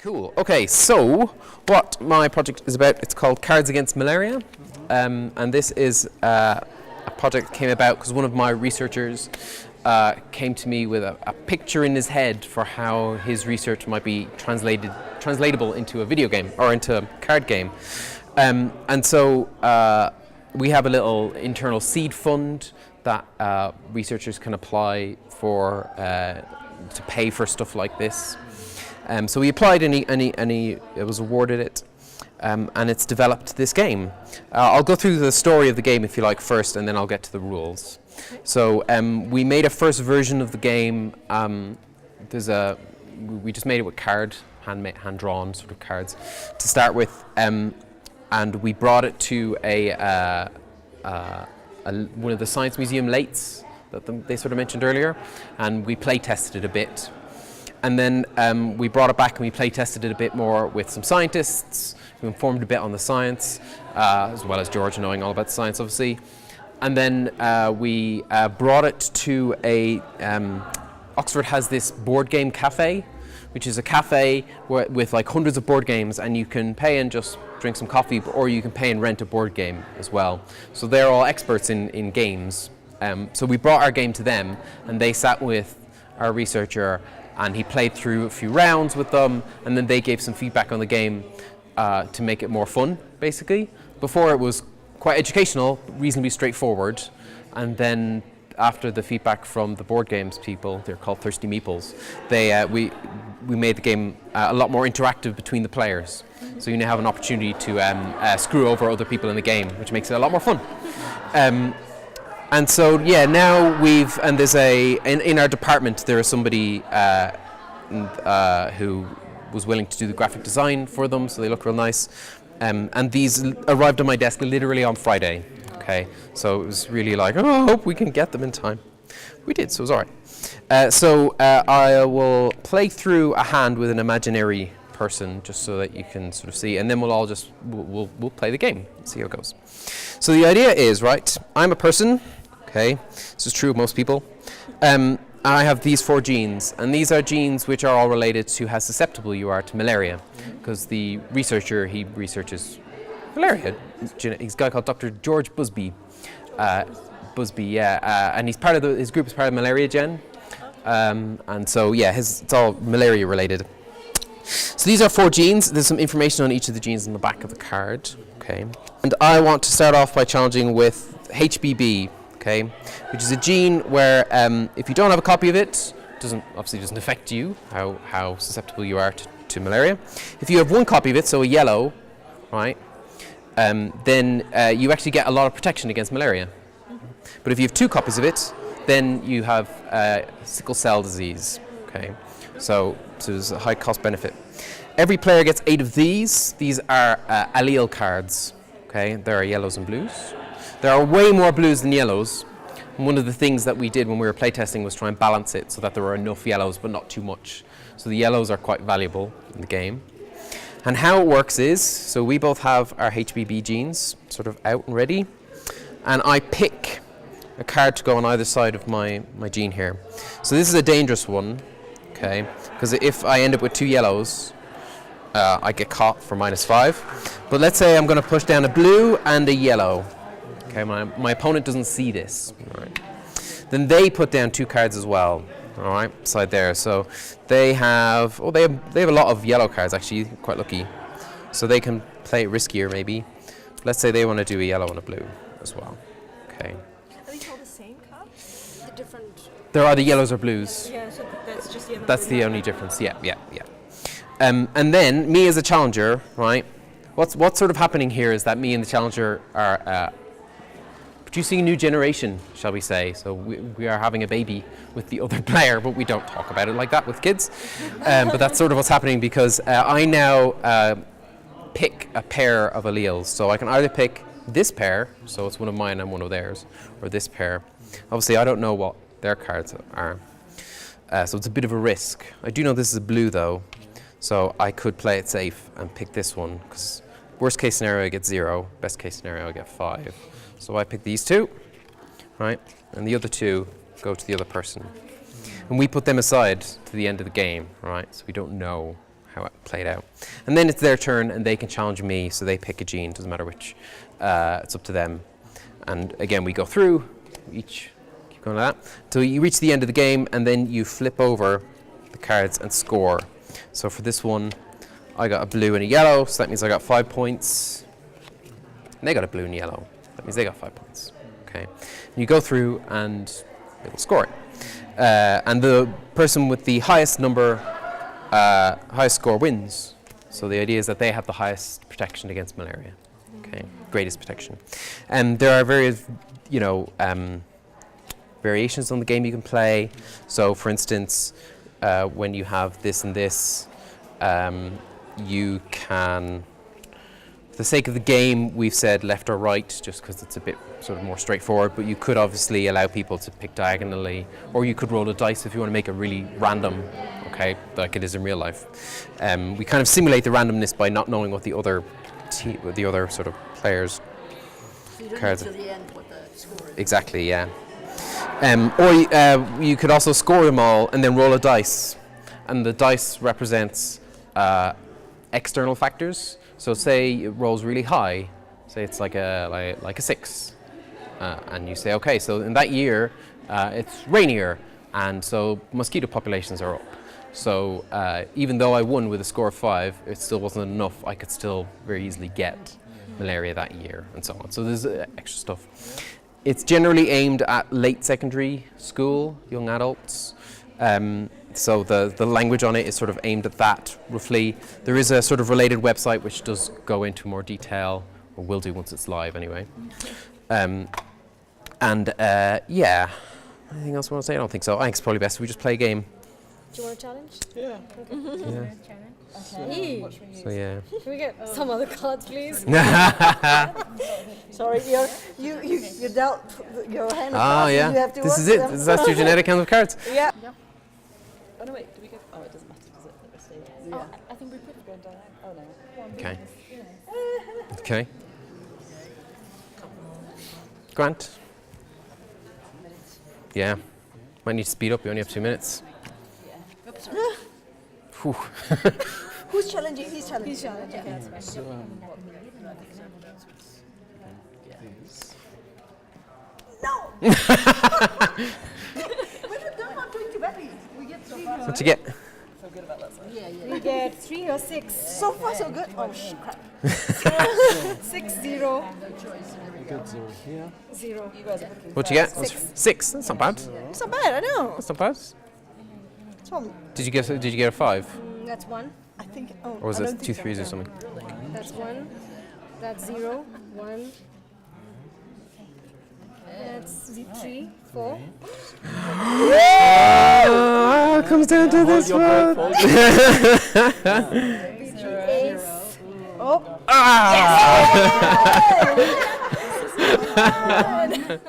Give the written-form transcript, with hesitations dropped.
Cool. Okay, so what my project is about, it's called Cards Against Malaria. And this is a project that came about because one of my researchers came to me with a picture in his head for how his research might be translatable into a video game or into a card game. And so we have a little internal seed fund that researchers can apply for to pay for stuff like this. So we applied and he was awarded it, and it's developed this game. I'll go through the story of the game if you like first, and then I'll get to the rules. So we made a first version of the game. We just made it with hand-drawn sort of cards to start with, and we brought it to one of the Science Museum lates that they sort of mentioned earlier, and we play tested it a bit. And then we brought it back and we play tested it a bit more with some scientists who informed a bit on the science, as well as George knowing all about the science, obviously. And then we brought it to Oxford has this board game cafe, which is a cafe with like hundreds of board games, and you can pay and just drink some coffee, or you can pay and rent a board game as well. So they're all experts in games. So we brought our game to them, and they sat with our researcher, and he played through a few rounds with them, and then they gave some feedback on the game to make it more fun, basically. Before it was quite educational, reasonably straightforward, and then after the feedback from the board games people, they're called Thirsty Meeples, we made the game a lot more interactive between the players. So you now have an opportunity to screw over other people in the game, which makes it a lot more fun. And so, yeah, now there's in our department, there is somebody who was willing to do the graphic design for them, so they look real nice. And these arrived on my desk literally on Friday, okay? So it was really like, oh, I hope we can get them in time. We did, so it was all right. So I will play through a hand with an imaginary person, just so that you can sort of see, and then we'll play the game, see how it goes. So the idea is, right, I'm a person. Okay, this is true of most people. I have these 4 genes, and these are genes which are all related to how susceptible you are to malaria, because the researcher, he researches malaria. He's a guy called Dr. George Busby. And he's part of his group is part of Malaria Gen, and so yeah, it's all malaria related. So these are 4 genes. There's some information on each of the genes on the back of the card. Okay, and I want to start off by challenging with HBB. Okay, which is a gene where if you don't have a copy of it, obviously doesn't affect you, how susceptible you are to malaria. If you have one copy of it, so a yellow, right, then you actually get a lot of protection against malaria. But if you have 2 copies of it, then you have sickle cell disease. Okay, so there's a high cost benefit. Every player gets 8 of these. These are allele cards. Okay, there are yellows and blues. There are way more blues than yellows. And one of the things that we did when we were playtesting was try and balance it so that there were enough yellows but not too much. So the yellows are quite valuable in the game. And how it works is, so we both have our HBB genes sort of out and ready, and I pick a card to go on either side of my gene here. So this is a dangerous one, okay, because if I end up with 2 yellows, I get caught for -5. But let's say I'm going to push down a blue and a yellow. Okay, my opponent doesn't see this. All right. Then they put down 2 cards as well. All right, side there. So they have they have a lot of yellow cards actually. Quite lucky. So they can play it riskier maybe. Let's say they want to do a yellow and a blue as well. Okay. Are these all the same cards? The different. There are the yellows or blues. Yeah, so that's just the other. That's the only difference. Yeah. And then me as a challenger, right? What's sort of happening here is that me and the challenger are producing a new generation, shall we say. So we are having a baby with the other player, but we don't talk about it like that with kids. But that's sort of what's happening because I now pick a pair of alleles. So I can either pick this pair, so it's one of mine and one of theirs, or this pair. Obviously, I don't know what their cards are. So it's a bit of a risk. I do know this is a blue, though. So I could play it safe and pick this one, because worst case scenario, I get 0. Best case scenario, I get 5. So I pick these 2, right? And the other 2 go to the other person. And we put them aside to the end of the game, right? So we don't know how it played out. And then it's their turn, and they can challenge me, so they pick a gene, doesn't matter which. It's up to them. And again, we go through, each keep going like that. So you reach the end of the game, and then you flip over the cards and score. So for this one, I got a blue and a yellow, so that means I got 5 points. And they got a blue and yellow, that means they got 5 points. Okay. And you go through, and it'll score it. And the person with the highest highest score wins. So the idea is that they have the highest protection against malaria. Okay, greatest protection. And there are various, variations on the game you can play. So, for instance, when you have this and this, you can. For the sake of the game, we've said left or right, just because it's a bit sort of more straightforward, but you could obviously allow people to pick diagonally, or you could roll a dice if you want to make it really random, okay, like it is in real life. We kind of simulate the randomness by not knowing what the other sort of players' So you don't cards know till the end what the score is. Exactly, yeah. Or you could also score them all and then roll a dice, and the dice represents external factors. So say it rolls really high, say it's like a 6, and you say, okay, so in that year it's rainier, and so mosquito populations are up. So even though I won with a score of 5, it still wasn't enough. I could still very easily get malaria that year, and so on. So there's extra stuff. It's generally aimed at late secondary school, young adults. So the language on it is sort of aimed at that, roughly. There is a sort of related website which does go into more detail, or will do once it's live anyway. Yeah, anything else I want to say? I don't think so. I think it's probably best if we just play a game. Do you want a challenge? Yeah. Yeah. Okay. So yeah. Can we get some other cards, please? Sorry, you dealt your hand. Oh across, yeah. You have to This work is it. them. This is that's your genetic hand of cards. Yeah. Oh no, wait, do we go? Oh, it doesn't matter, does it? At this stage? Yeah. Oh, I think we could have gone down. Oh no. Okay. Okay. Grant. Yeah. Might need to speed up. We only have 2 minutes. Whew. Who's challenging? He's challenging. He's challenging. So, No. We're not doing too badly. We get 3. What you get? feel good about that side. Yeah. We get 3 or 6. So far, so good. Oh, crap. 6, 0, We got 0 here. 0. You guys are looking What you get? 6. 6. That's not bad. It's not bad. I know. That's not bad. It's one. Did you get a 5? That's 1. I think. Oh, Or was I it don't 2 think 3s so. or something? That's 1. That's 0, 1. That's 3, 4. It comes down to this one. Ace. Oh. Ah! Yes!